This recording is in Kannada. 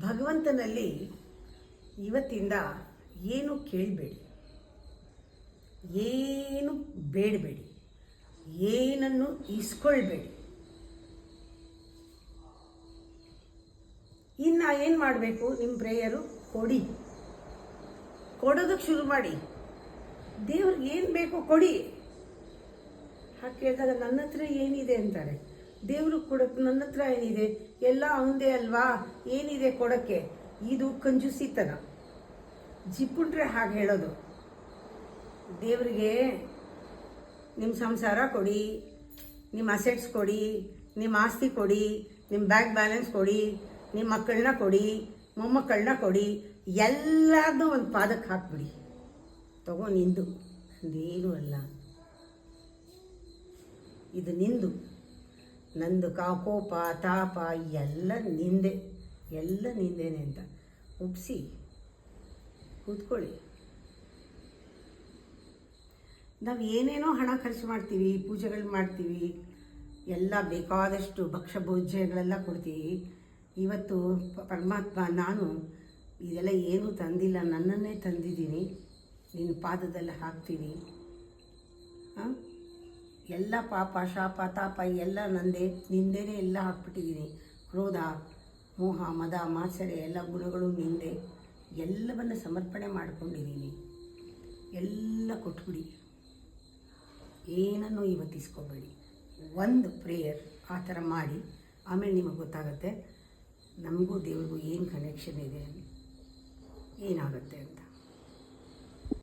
ಭಗವಂತನಲ್ಲಿ ಇವತ್ತಿಂದ ಏನು ಕೇಳಬೇಡಿ, ಏನು ಬೇಡಬೇಡಿ, ಏನನ್ನು ಇಸ್ಕೊಳ್ಬೇಡಿ. ಇನ್ನು ಏನು ಮಾಡಬೇಕು? ನಿಮ್ಮ ಪ್ರೇಯರು ಕೊಡೋದಕ್ಕೆ ಶುರು ಮಾಡಿ. ದೇವ್ರಿಗೆ ಏನು ಬೇಕೋ ಕೊಡಿ. ಹಾಗೆ ಕೇಳಿದಾಗ ನನ್ನ ಹತ್ರ ಏನಿದೆ ಅಂತಾರೆ. ದೇವ್ರಿಗೆ ಕೊಡೋಕ್ಕೆ ನನ್ನ ಹತ್ರ ಏನಿದೆ? ಎಲ್ಲ ಅವಂದೇ ಅಲ್ವಾ, ಏನಿದೆ ಕೊಡೋಕ್ಕೆ? ಇದು ಕಂಜೂಸಿತನ. ಜಿಪ್ಪುಟ್ರೆ ಹಾಗೆ ಹೇಳೋದು. ದೇವರಿಗೆ ನಿಮ್ಮ ಸಂಸಾರ ಕೊಡಿ, ನಿಮ್ಮ ಅಸೆಟ್ಸ್ ಕೊಡಿ, ನಿಮ್ಮ ಆಸ್ತಿ ಕೊಡಿ, ನಿಮ್ಮ ಬ್ಯಾಂಕ್ ಬ್ಯಾಲೆನ್ಸ್ ಕೊಡಿ, ನಿಮ್ಮ ಮಕ್ಕಳನ್ನ ಕೊಡಿ, ಮೊಮ್ಮಕ್ಕಳನ್ನ ಕೊಡಿ, ಎಲ್ಲರದ್ದು ಒಂದು ಪಾದಕ್ಕೆ ಹಾಕ್ಬಿಡಿ. ತಗೋ ನಿಂದು, ನಂದೇನೂ ಅಲ್ಲ, ಇದು ನಿಂದು. ನಂದು ಕೋಪ ತಾಪ ಎಲ್ಲ ನಿಂದೇನೆ ಅಂತ ಒಪ್ಪಿಸಿ ಕೂತ್ಕೊಳ್ಳಿ. ನಾವು ಏನೇನೋ ಹಣ ಖರ್ಚು ಮಾಡ್ತೀವಿ, ಪೂಜೆಗಳು ಮಾಡ್ತೀವಿ, ಎಲ್ಲ ಬೇಕಾದಷ್ಟು ಭಕ್ಷ್ಯ ಭೋಜ್ಯಗಳೆಲ್ಲ ಕೊಡ್ತೀವಿ. ಇವತ್ತು ಪರಮಾತ್ಮ ನಾನು ಇದೆಲ್ಲ ಏನೂ ತಂದಿಲ್ಲ, ನನ್ನನ್ನೇ ತಂದಿದ್ದೀನಿ, ನಿನ್ನ ಪಾದದಲ್ಲಿ ಹಾಕ್ತೀನಿ. ಎಲ್ಲ ಪಾಪ ಶಾಪ ತಾಪ ಎಲ್ಲ ನಿಂದೇನೆ ಎಲ್ಲ ಹಾಕ್ಬಿಟ್ಟಿದ್ದೀನಿ. ಕ್ರೋಧ ಮೋಹ ಮದ ಮಾತ್ಸರ್ಯ ಎಲ್ಲ ಗುಣಗಳು ನಿಂದೆ. ಎಲ್ಲವನ್ನು ಸಮರ್ಪಣೆ ಮಾಡ್ಕೊಂಡಿದ್ದೀನಿ. ಎಲ್ಲ ಕೊಟ್ಬಿಡಿ, ಏನನ್ನೂ ಇವತ್ತಿಸ್ಕೋಬೇಡಿ. ಒಂದು ಪ್ರೇಯರ್ ಆ ಥರ ಮಾಡಿ, ಆಮೇಲೆ ನಿಮಗೆ ಗೊತ್ತಾಗುತ್ತೆ ನಮಗೂ ದೇವ್ರಿಗೂ ಏನು ಕನೆಕ್ಷನ್ ಇದೆ, ಏನಾಗುತ್ತೆ ಅಂತ.